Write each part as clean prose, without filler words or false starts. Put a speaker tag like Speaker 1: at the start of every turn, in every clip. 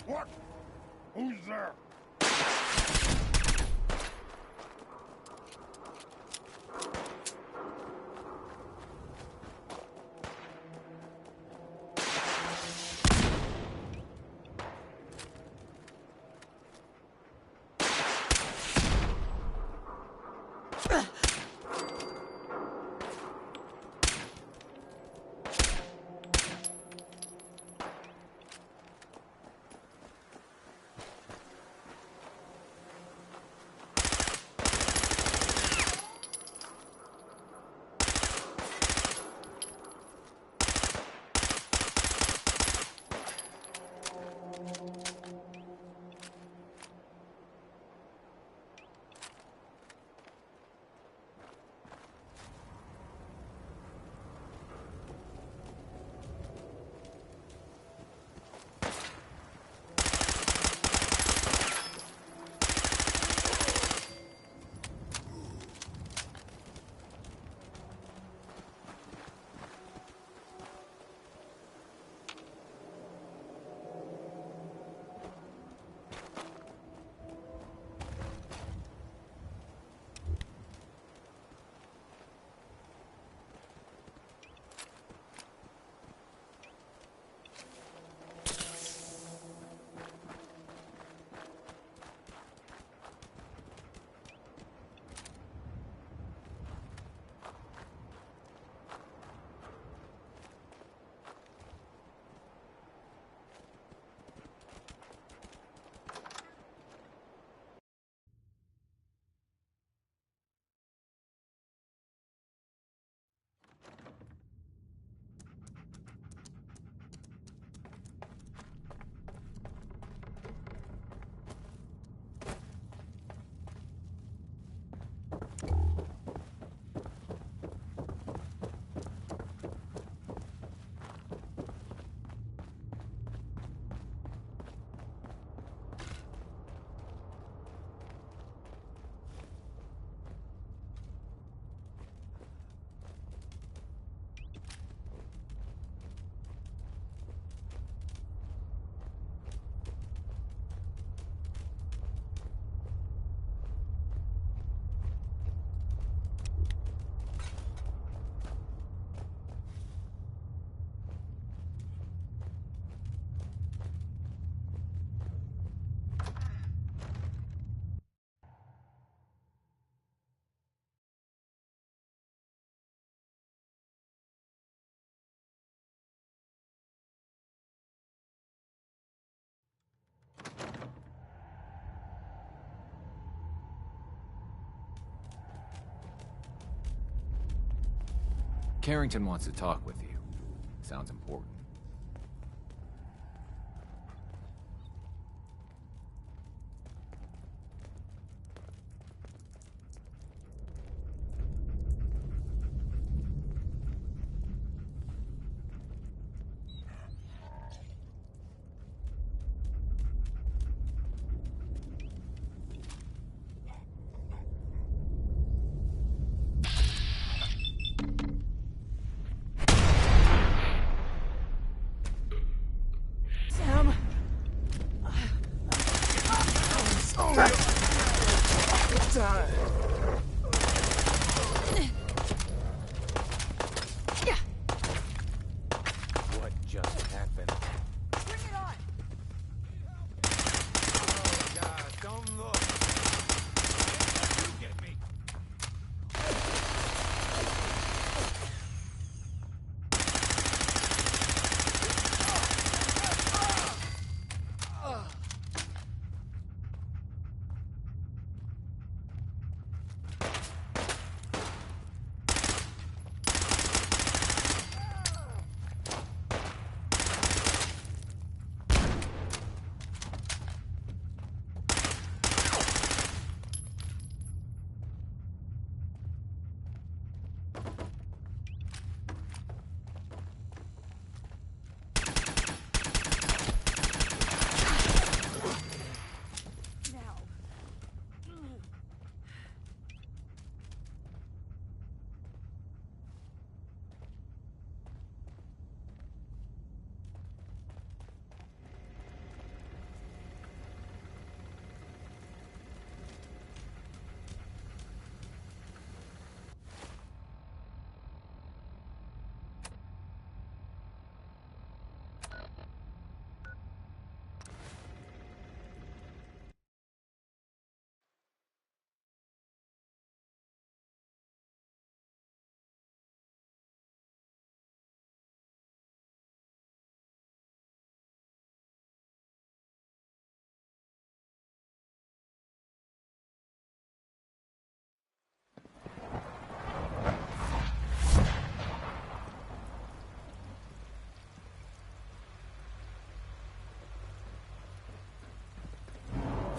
Speaker 1: What? Who's there?
Speaker 2: Carrington wants to talk with you. Sounds important.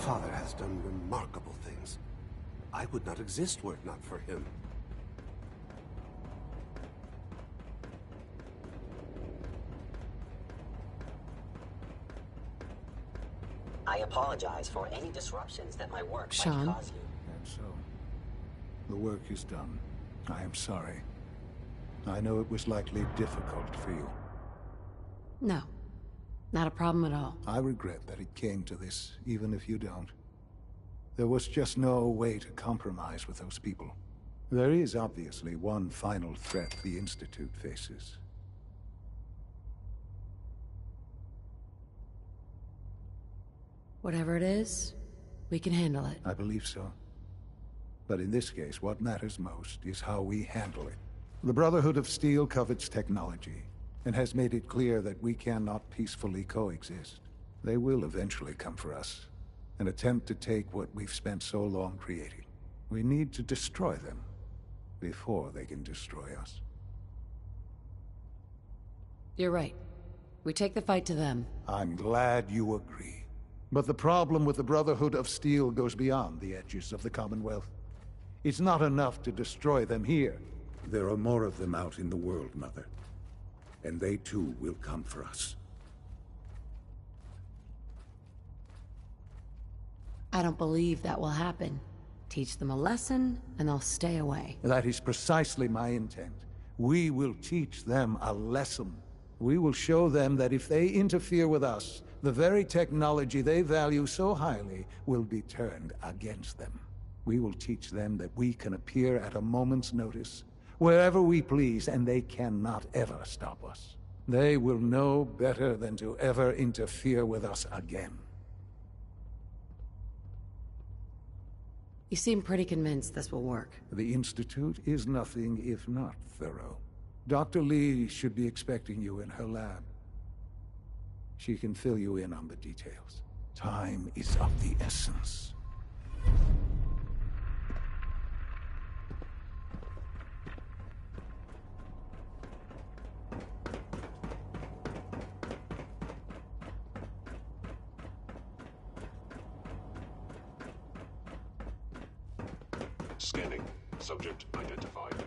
Speaker 3: father has done remarkable things. I would not exist were it not for him.
Speaker 4: I apologize for any disruptions that my work
Speaker 5: Sean?
Speaker 4: might cause you.
Speaker 1: And so, the work is done. I am sorry. I know it was likely difficult for you.
Speaker 5: No. Not a problem at all.
Speaker 1: I regret that it came to this, even if you don't. There was just no way to compromise with those people. There is obviously one final threat the Institute faces.
Speaker 5: Whatever it is, we can handle it.
Speaker 1: I believe so. But in this case, what matters most is how we handle it. The Brotherhood of Steel covets technology, and has made it clear that we cannot peacefully coexist. They will eventually come for us, and attempt to take what we've spent so long creating. We need to destroy them before they can destroy us.
Speaker 5: You're right. We take the fight to them.
Speaker 1: I'm glad you agree. But the problem with the Brotherhood of Steel goes beyond the edges of the Commonwealth. It's not enough to destroy them here.
Speaker 6: There are more of them out in the world, Mother. And they too will come for us.
Speaker 5: I don't believe that will happen. Teach them a lesson, and they'll stay away.
Speaker 1: That is precisely my intent. We will teach them a lesson. We will show them that if they interfere with us, the very technology they value so highly will be turned against them. We will teach them that we can appear at a moment's notice, wherever we please, and they cannot ever stop us. They will know better than to ever interfere with us again.
Speaker 5: You seem pretty convinced this will work.
Speaker 1: The Institute is nothing if not thorough. Dr. Lee should be expecting you in her lab. She can fill you in on the details. Time is of the essence.
Speaker 7: Scanning. Subject identified.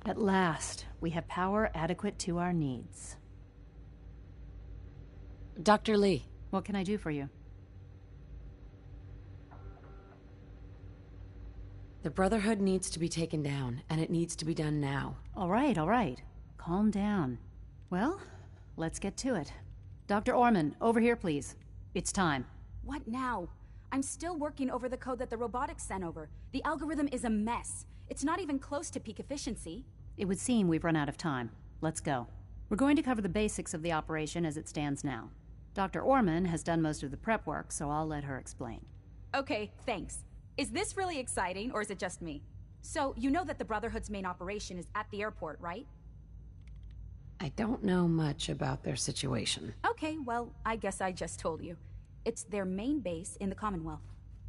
Speaker 8: At last, we have power adequate to our needs.
Speaker 5: Dr. Lee.
Speaker 8: What can I do for you?
Speaker 5: The Brotherhood needs to be taken down, and it needs to be done now.
Speaker 8: All right, all right. Calm down. Well, let's get to it. Dr. Orman, over here, please. It's time.
Speaker 9: What now? I'm still working over the code that the robotics sent over. The algorithm is a mess. It's not even close to peak efficiency.
Speaker 8: It would seem we've run out of time. Let's go. We're going to cover the basics of the operation as it stands now. Dr. Orman has done most of the prep work, so I'll let her explain.
Speaker 9: Okay, thanks. Is this really exciting, or is it just me? So, you know that the Brotherhood's main operation is at the airport, right?
Speaker 5: I don't know much about their situation.
Speaker 9: Okay, well, I guess I just told you. It's their main base in the Commonwealth.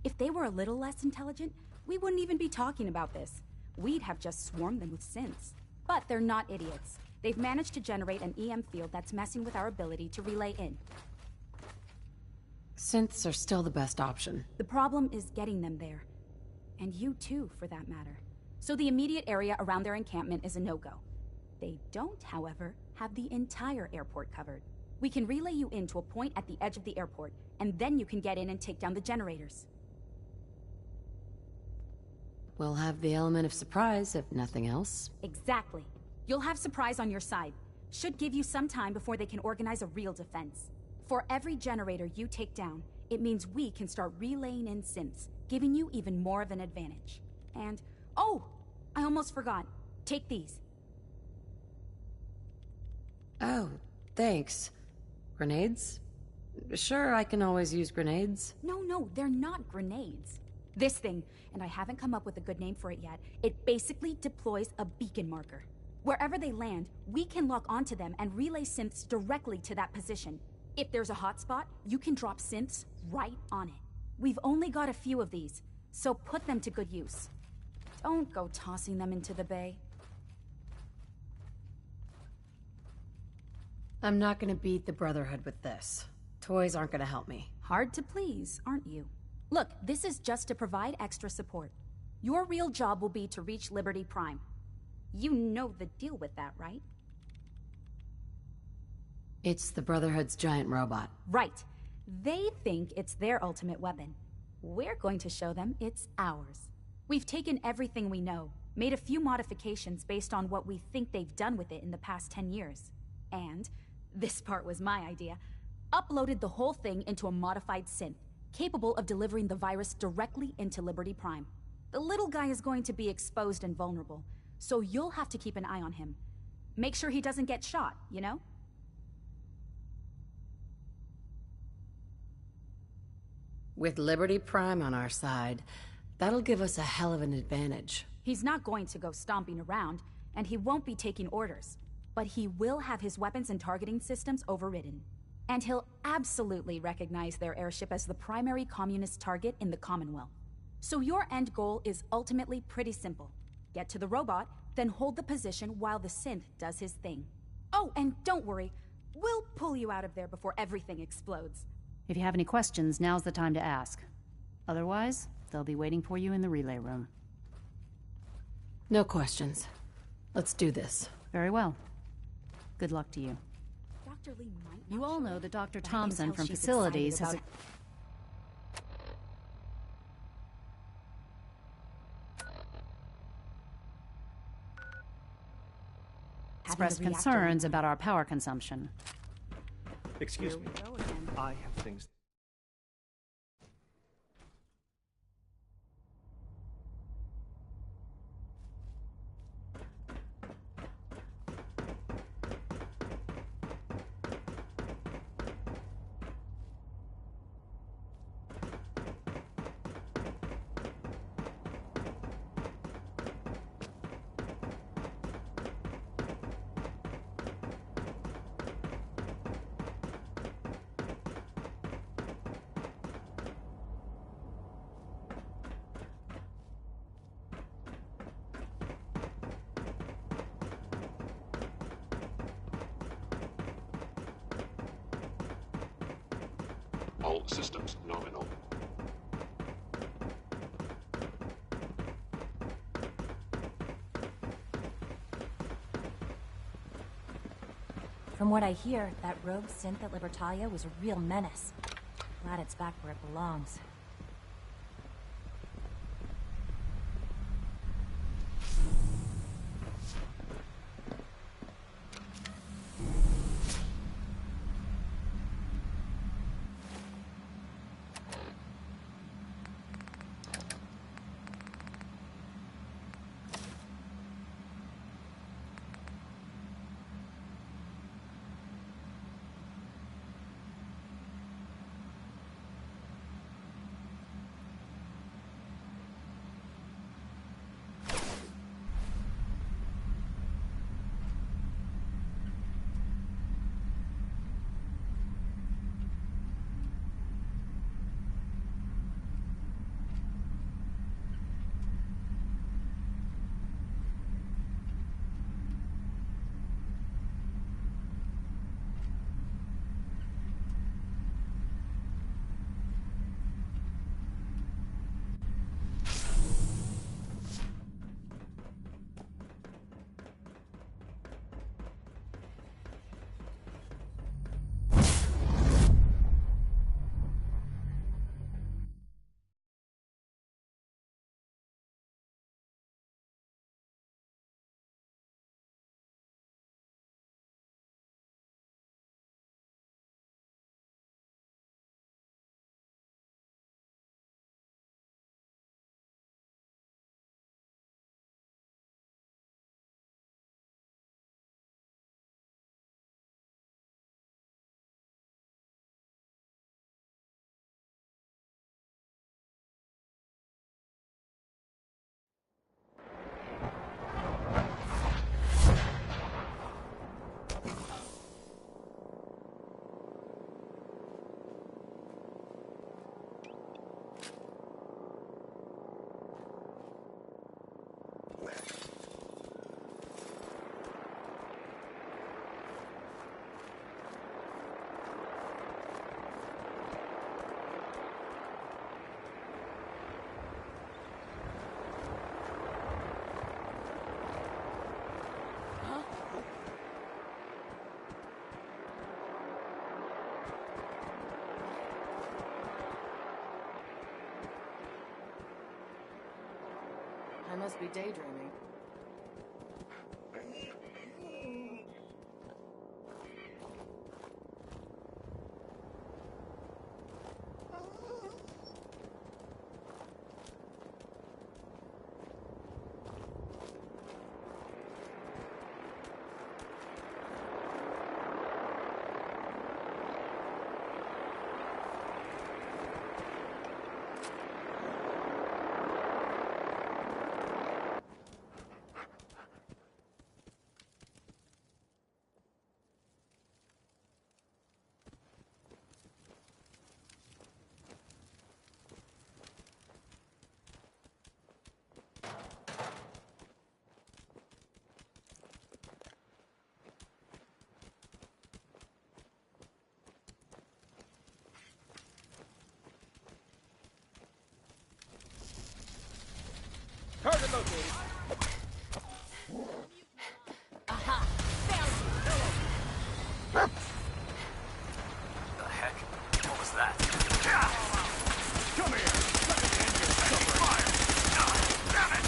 Speaker 9: If they were a little less intelligent, we wouldn't even be talking about this. We'd have just swarmed them with synths. But they're not idiots. They've managed to generate an EM field that's messing with our ability to relay in.
Speaker 5: Synths are still the best option.
Speaker 9: The problem is getting them there. And you too, for that matter. So the immediate area around their encampment is a no-go. They don't, however, have the entire airport covered. We can relay you in to a point at the edge of the airport, and then you can get in and take down the generators.
Speaker 5: We'll have the element of surprise, if nothing else.
Speaker 9: Exactly. You'll have surprise on your side. Should give you some time before they can organize a real defense. For every generator you take down, it means we can start relaying in synths, giving you even more of an advantage. And, oh! I almost forgot. Take these.
Speaker 5: Oh, thanks. Grenades? Sure, I can always use grenades.
Speaker 9: No, they're not grenades. This thing, and I haven't come up with a good name for it yet, it basically deploys a beacon marker. Wherever they land, we can lock onto them and relay synths directly to that position. If there's a hotspot, you can drop synths right on it. We've only got a few of these, so put them to good use. Don't go tossing them into the bay.
Speaker 5: I'm not gonna beat the Brotherhood with this. Toys aren't gonna help me.
Speaker 9: Hard to please, aren't you? Look, this is just to provide extra support. Your real job will be to reach Liberty Prime. You know the deal with that, right?
Speaker 5: It's the Brotherhood's giant robot.
Speaker 9: Right. They think it's their ultimate weapon. We're going to show them it's ours. We've taken everything we know, made a few modifications based on what we think they've done with it in the past 10 years. And, this part was my idea, uploaded the whole thing into a modified synth, capable of delivering the virus directly into Liberty Prime. The little guy is going to be exposed and vulnerable, so you'll have to keep an eye on him. Make sure he doesn't get shot, you know?
Speaker 5: With Liberty Prime on our side, that'll give us a hell of an advantage.
Speaker 9: He's not going to go stomping around, and he won't be taking orders. But he will have his weapons and targeting systems overridden. And he'll absolutely recognize their airship as the primary communist target in the Commonwealth. So your end goal is ultimately pretty simple. Get to the robot, then hold the position while the synth does his thing. Oh, and don't worry, we'll pull you out of there before everything explodes.
Speaker 8: If you have any questions, now's the time to ask. Otherwise, they'll be waiting for you in the relay room.
Speaker 5: No questions. Let's do this.
Speaker 8: Very well. Good luck to you.
Speaker 9: Dr. Lee might
Speaker 8: You all know that Dr.
Speaker 9: but I can
Speaker 8: Thompson
Speaker 9: tell
Speaker 8: from
Speaker 9: she's
Speaker 8: Facilities
Speaker 9: excited
Speaker 8: has... expressed
Speaker 9: the reactor
Speaker 8: concerns about our power consumption.
Speaker 10: Excuse me.
Speaker 9: Go again.
Speaker 10: I have things.
Speaker 7: All systems nominal.
Speaker 11: From what I hear, that rogue synth at Libertalia was a real menace. Glad it's back where it belongs.
Speaker 12: I must be daydreaming.
Speaker 13: Target located.
Speaker 12: Aha!
Speaker 2: The heck? What was that?
Speaker 13: Come here! Let me end your suffering! Fire! Damn it!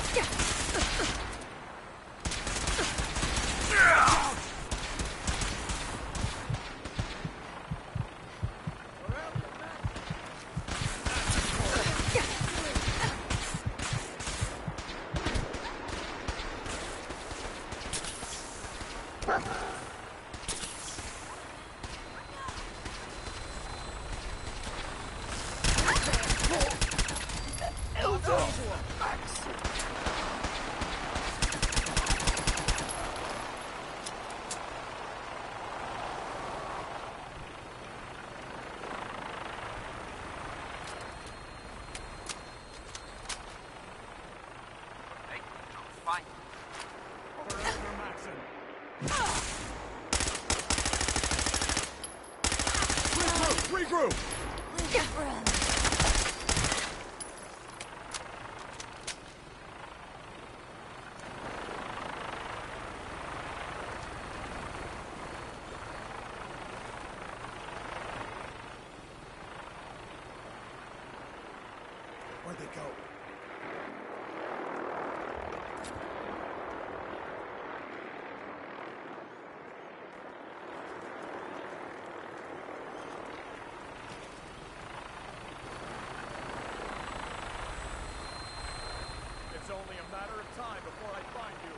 Speaker 12: Regroup! only a matter of time before I find you.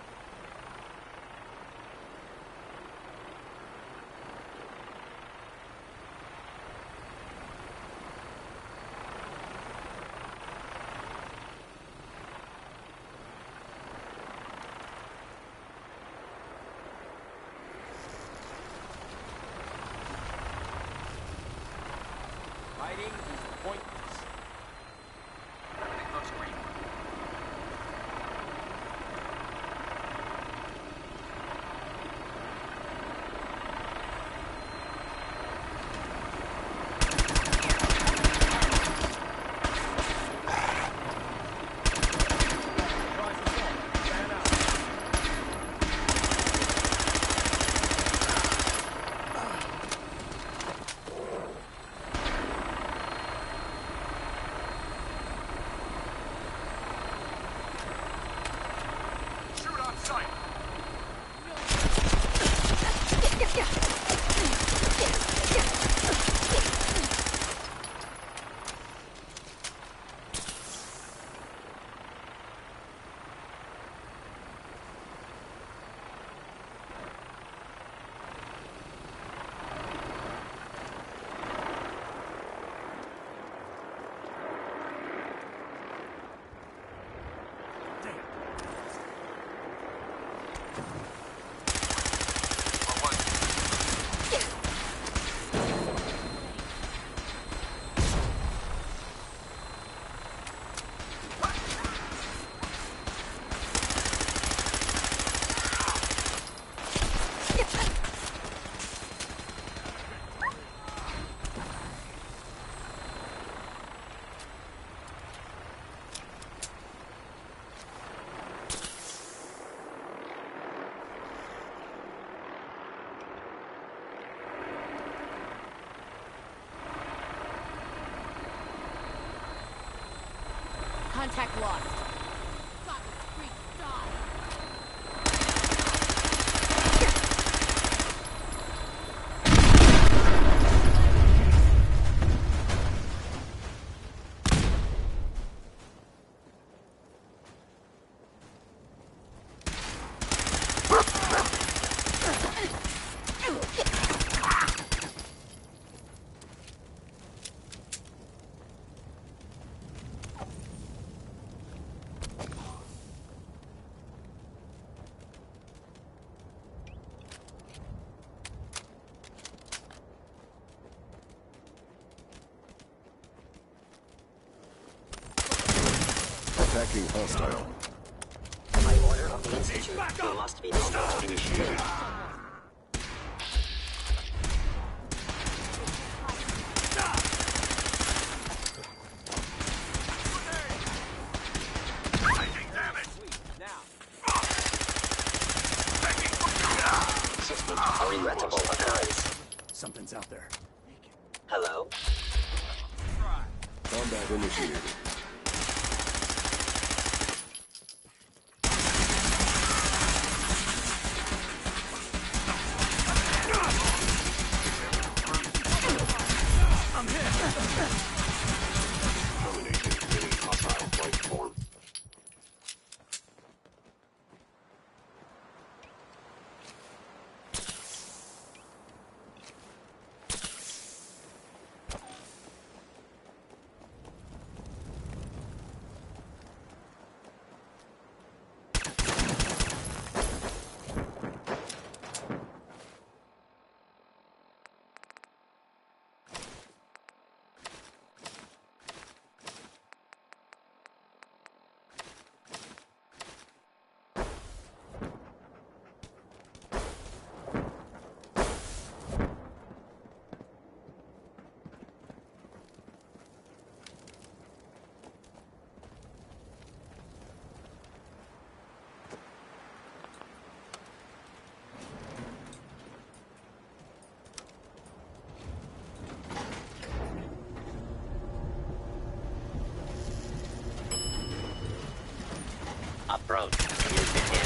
Speaker 13: Hiding is pointless. Everything looks green. Shoot on sight!
Speaker 14: Contact lost.
Speaker 3: Attacking hostile.
Speaker 4: By order of the Institute, you must be destroyed.
Speaker 7: Initiated.
Speaker 13: Taking damage! Now!
Speaker 7: System
Speaker 4: A regrettable occurrence.
Speaker 10: Something's out there.
Speaker 4: Hello?
Speaker 3: Combat initiated.
Speaker 7: terminated any hostile flight form.
Speaker 4: Approach. You begin.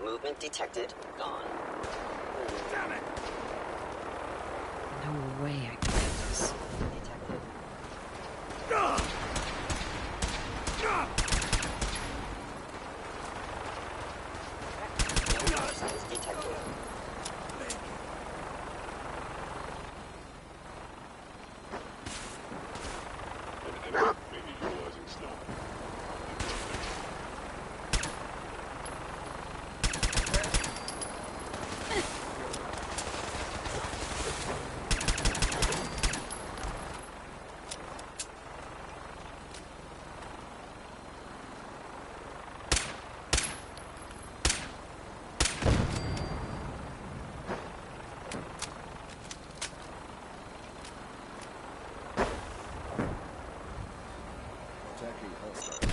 Speaker 4: Movement detected. Gone.
Speaker 13: Damn it!
Speaker 5: No way I can do this.
Speaker 4: Detected. No signs detected.
Speaker 7: Maybe utilizing snow.
Speaker 2: Attacking hostile.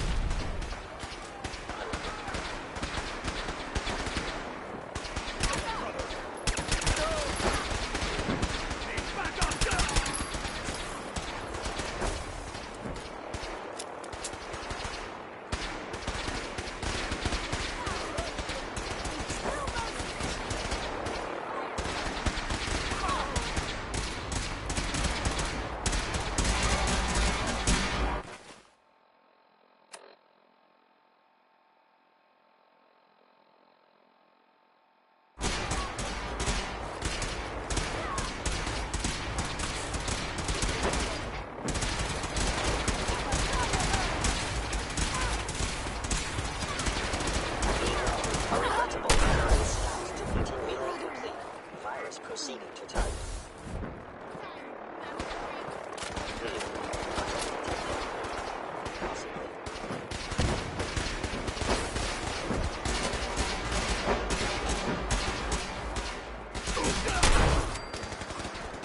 Speaker 4: Proceeding to target.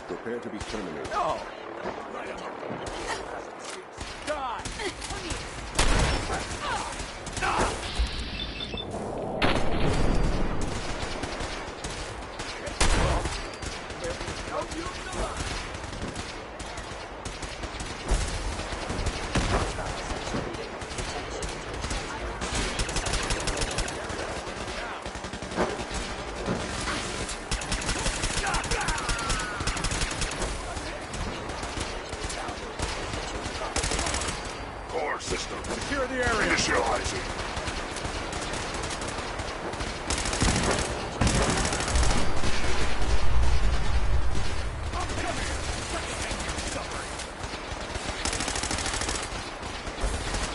Speaker 7: Prepare to be terminated.
Speaker 13: No! God!
Speaker 7: Core system.
Speaker 13: Secure the area!
Speaker 7: Initializing.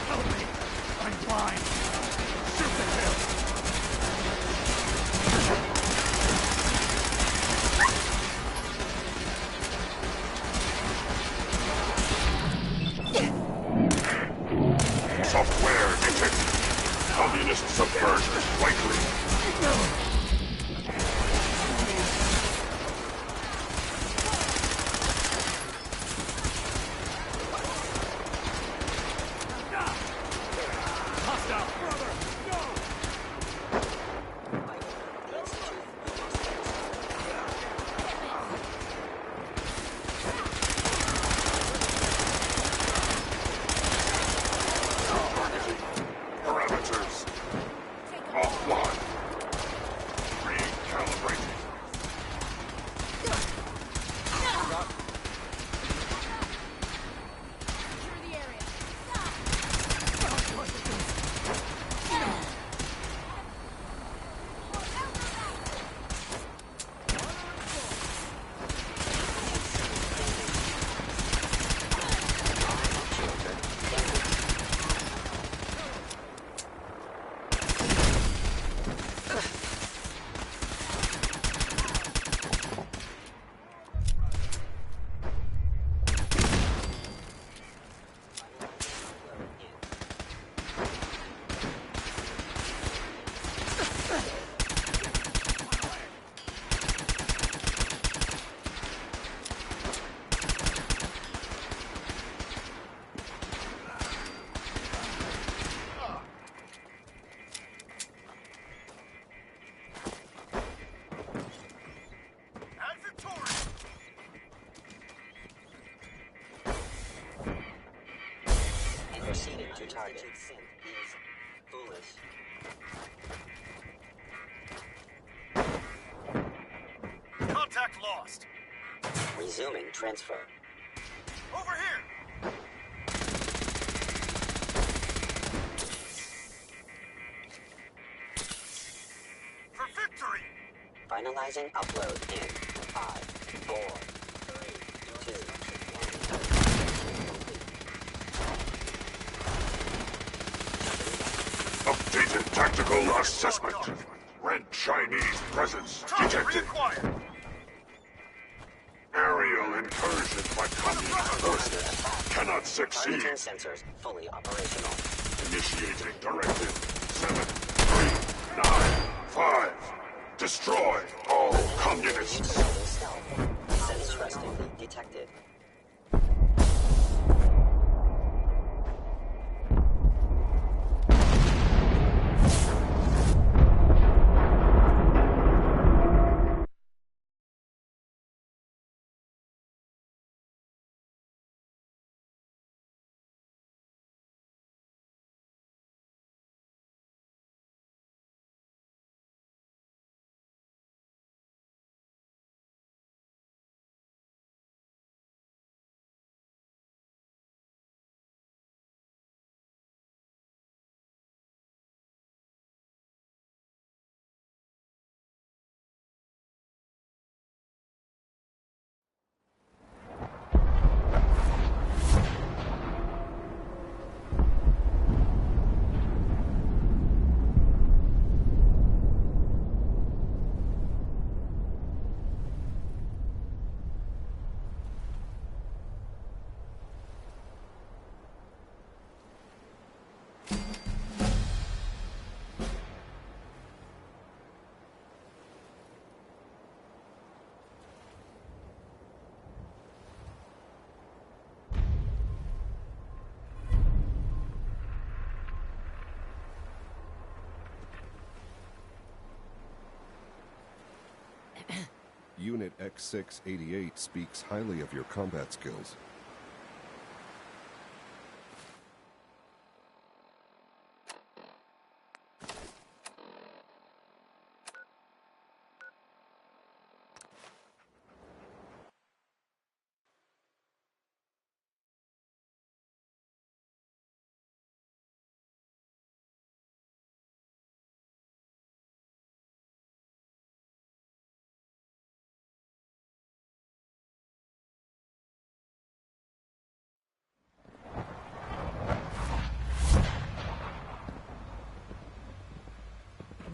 Speaker 13: Help me! I'm blind! Shoot the hill!
Speaker 7: Software detected. Communist subversion likely.
Speaker 13: Hostile! Brother! No!
Speaker 7: Parameters offline. Recalibrating.
Speaker 4: Proceeding to target. Is foolish.
Speaker 12: lost.
Speaker 4: Resuming transfer.
Speaker 13: Over here! For victory!
Speaker 4: Finalizing upload in 5, 4, 3, 2, 1.
Speaker 7: Updated tactical assessment. Red Chinese presence detected. Aerial incursion by communist forces cannot succeed.
Speaker 4: Targeting sensors fully operational.
Speaker 7: Initiating directive 7, 3, 9, 5. Destroy all communists.
Speaker 4: Stealth. Interestingly detected.
Speaker 15: Unit X688 speaks highly of your combat skills.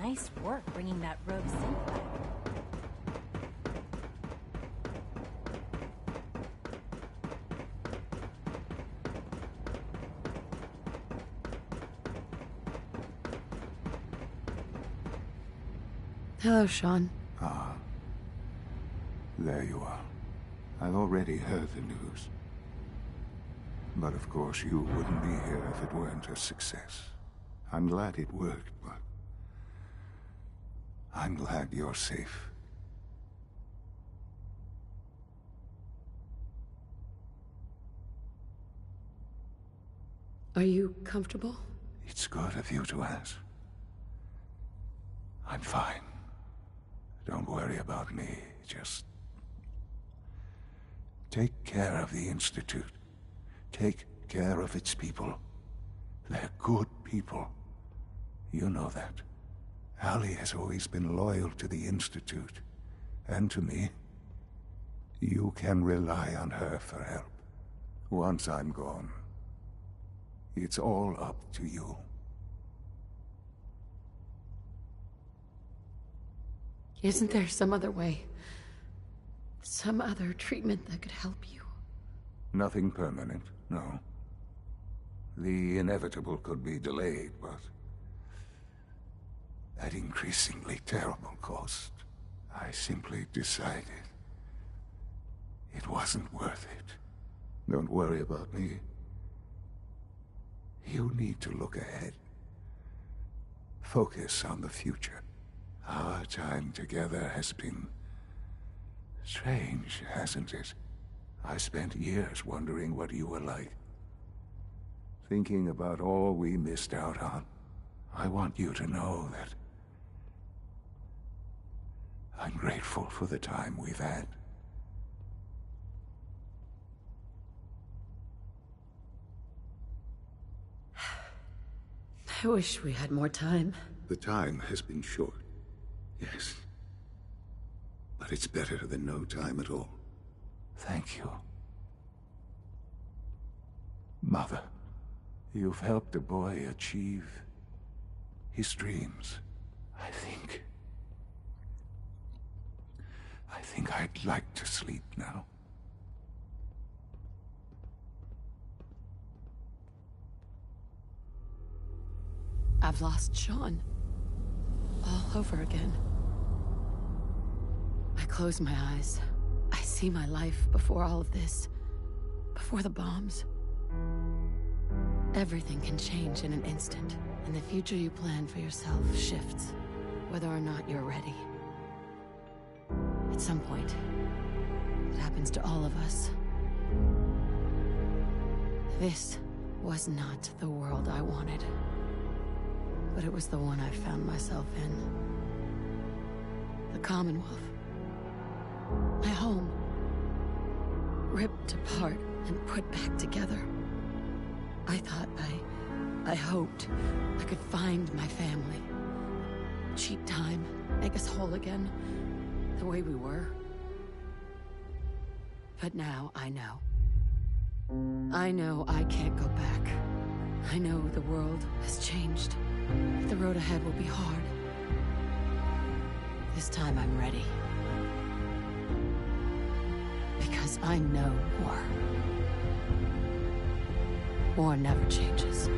Speaker 11: Nice work bringing that rogue synth back.
Speaker 5: Hello, Sean.
Speaker 6: Ah. There you are. I've already heard the news. But of course you wouldn't be here if it weren't a success. I'm glad it worked, but I'm glad you're safe.
Speaker 5: Are you comfortable?
Speaker 6: It's good of you to ask. I'm fine. Don't worry about me. Just take care of the Institute. Take care of its people. They're good people. You know that. Allie has always been loyal to the Institute. And to me. You can rely on her for help. Once I'm gone, it's all up to you.
Speaker 5: Isn't there some other way? Some other treatment that could help you?
Speaker 6: Nothing permanent, no. The inevitable could be delayed, but at increasingly terrible cost. I simply decided it wasn't worth it. Don't worry about me. You need to look ahead. Focus on the future. Our time together has been strange, hasn't it? I spent years wondering what you were like. Thinking about all we missed out on. I want you to know that I'm grateful for the time we've had.
Speaker 5: I wish we had more time.
Speaker 6: The time has been short. Yes. But it's better than no time at all. Thank you. Mother, you've helped a boy achieve his dreams. I think I'd like to sleep now.
Speaker 5: I've lost Sean. All over again. I close my eyes. I see my life before all of this. Before the bombs. Everything can change in an instant, and the future you plan for yourself shifts, whether or not you're ready. At some point, it happens to all of us. This was not the world I wanted, but it was the one I found myself in. The Commonwealth. My home. Ripped apart and put back together. I thought I hoped I could find my family. Cheat time, make us whole again, the way we were. But now I know. I know I can't go back. I know the world has changed. The road ahead will be hard. This time I'm ready. Because I know war. War never changes.